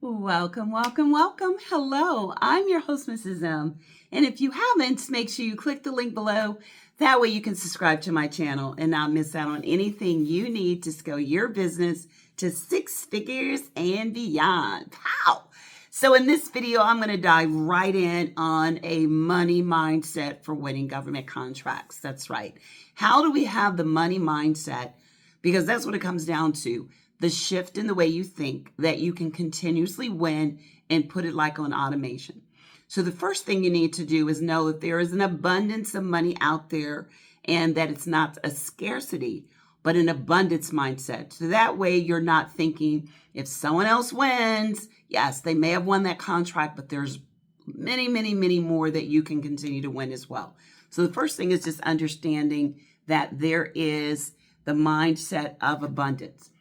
Welcome, welcome, welcome. Hello, I'm your host, Mrs. M. And if you haven't, make sure you click the link below. That way you can subscribe to my channel and not miss out on anything you need to scale your business to six figures and beyond. Pow! So in this video, I'm going to dive right in on a money mindset for winning government contracts. That's right. How do we have the money mindset? Because that's what it comes down to. The shift in the way you think that you can continuously win and put it like on automation. So the first thing you need to do is know that there is an abundance of money out there and that it's not a scarcity, but an abundance mindset. So that way you're not thinking if someone else wins, yes, they may have won that contract, but there's many, many, many more that you can continue to win as well. So the first thing is just understanding that there is the mindset of abundance.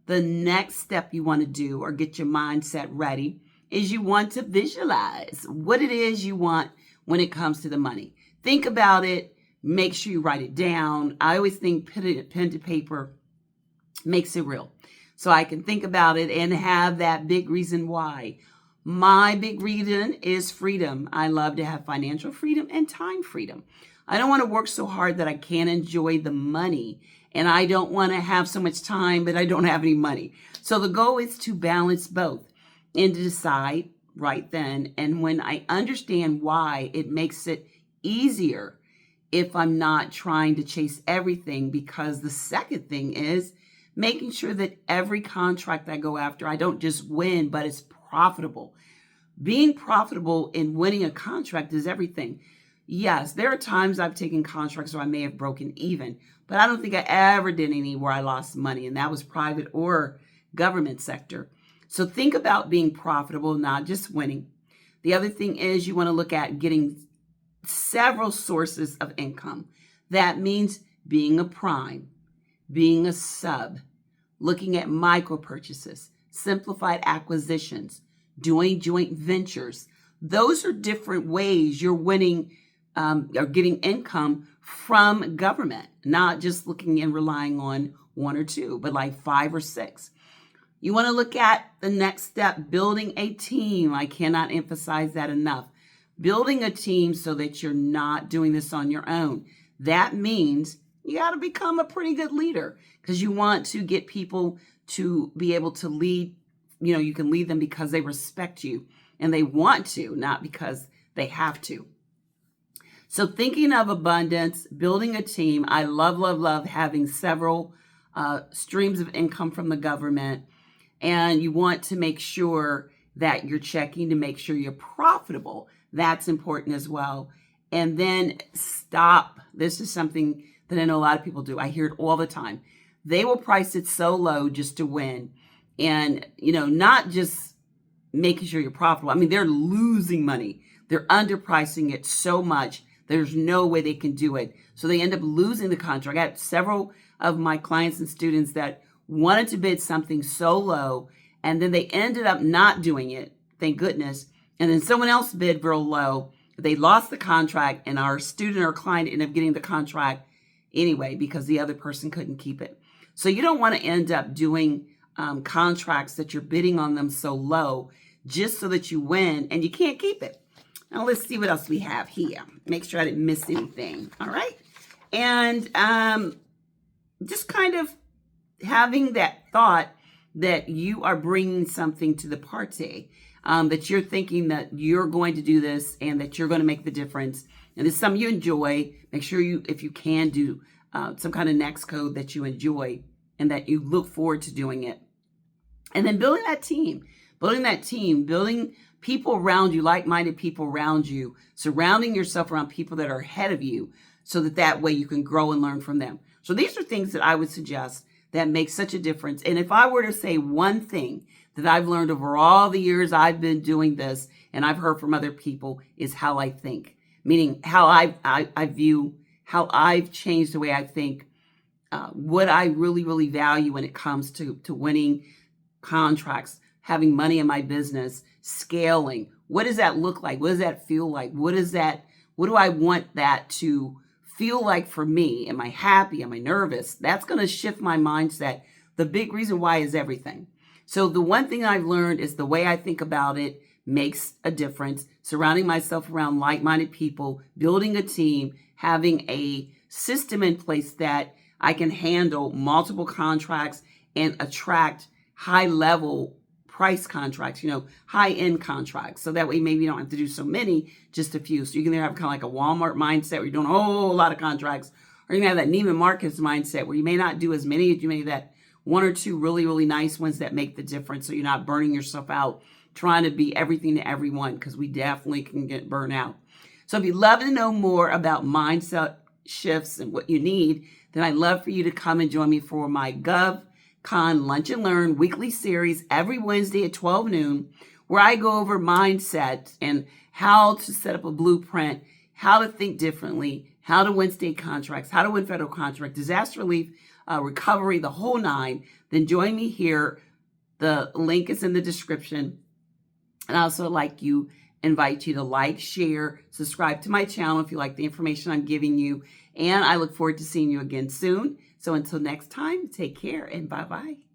The next step you want to do or get your mindset ready is you want to visualize what it is you want when it comes to the money. Think about it. Make sure you write it down. I always think pen to paper makes it real. So I can think about it and have that big reason why. My big reason is freedom. I love to have financial freedom and time freedom. I don't want to work so hard that I can't enjoy the money. And I don't want to have so much time, but I don't have any money. So the goal is to balance both and to decide right then. And when I understand why, it makes it easier if I'm not trying to chase everything. Because the second thing is making sure that every contract I go after, I don't just win, but it's profitable. Being profitable in winning a contract is everything. Yes, there are times I've taken contracts where I may have broken even, but I don't think I ever did any where I lost money, and that was private or government sector. So think about being profitable, not just winning. The other thing is you want to look at getting several sources of income. That means being a prime, being a sub, looking at micro purchases, simplified acquisitions, doing joint ventures. Those are different ways you're winning or getting income from government, not just looking and relying on one or two, but like 5 or 6. You want to look at the next step, building a team. I cannot emphasize that enough. Building a team so that you're not doing this on your own. That means you got to become a pretty good leader because you want to get people to be able to lead. You can lead them because they respect you and they want to, not because they have to. So thinking of abundance, building a team, I love, love, love having several streams of income from the government. And you want to make sure that you're checking to make sure you're profitable. That's important as well. And then stop. This is something that I know a lot of people do. I hear it all the time. They will price it so low just to win. And, not just making sure you're profitable. I mean, they're losing money. They're underpricing it so much. There's no way they can do it. So they end up losing the contract. I had several of my clients and students that wanted to bid something so low, and then they ended up not doing it, thank goodness. And then someone else bid real low. They lost the contract, and our student or client ended up getting the contract anyway because the other person couldn't keep it. So you don't want to end up doing contracts that you're bidding on them so low just so that you win and you can't keep it. Now let's see what else we have here. Make sure I didn't miss anything. All right. And just kind of having that thought that you are bringing something to the party, that you're thinking that you're going to do this and that you're going to make the difference. And it's something you enjoy. Make sure if you can do some kind of next code that you enjoy and that you look forward to doing it. And then building people around you, like-minded people around you, surrounding yourself around people that are ahead of you so that way you can grow and learn from them. So these are things that I would suggest that make such a difference. And if I were to say one thing that I've learned over all the years I've been doing this and I've heard from other people is how I think, meaning how I view, how I've changed the way I think, what I really, really value when it comes to winning contracts, having money in my business, scaling. What does that look like? What does that feel like? What do I want that to feel like for me? Am I happy? Am I nervous? That's going to shift my mindset. The big reason why is everything. So the one thing I've learned is the way I think about it makes a difference. Surrounding myself around like-minded people, building a team, having a system in place that I can handle multiple contracts and attract high-level price contracts, high-end contracts. So that way maybe you don't have to do so many, just a few. So you can either have kind of like a Walmart mindset where you're doing a whole lot of contracts, or you can have that Neiman Marcus mindset where you may not do as many as you may that one or two really, really nice ones that make the difference. So you're not burning yourself out trying to be everything to everyone, because we definitely can get burnt out. So if you'd love to know more about mindset shifts and what you need, then I'd love for you to come and join me for my GovCon Lunch and Learn weekly series every Wednesday at 12 noon, where I go over mindset and how to set up a blueprint, how to think differently, how to win state contracts, how to win federal contracts, disaster relief, recovery, the whole nine. Then join me here. The link is in the description. And I also invite you to like, share, subscribe to my channel if you like the information I'm giving you. And I look forward to seeing you again soon. So until next time, take care and bye-bye.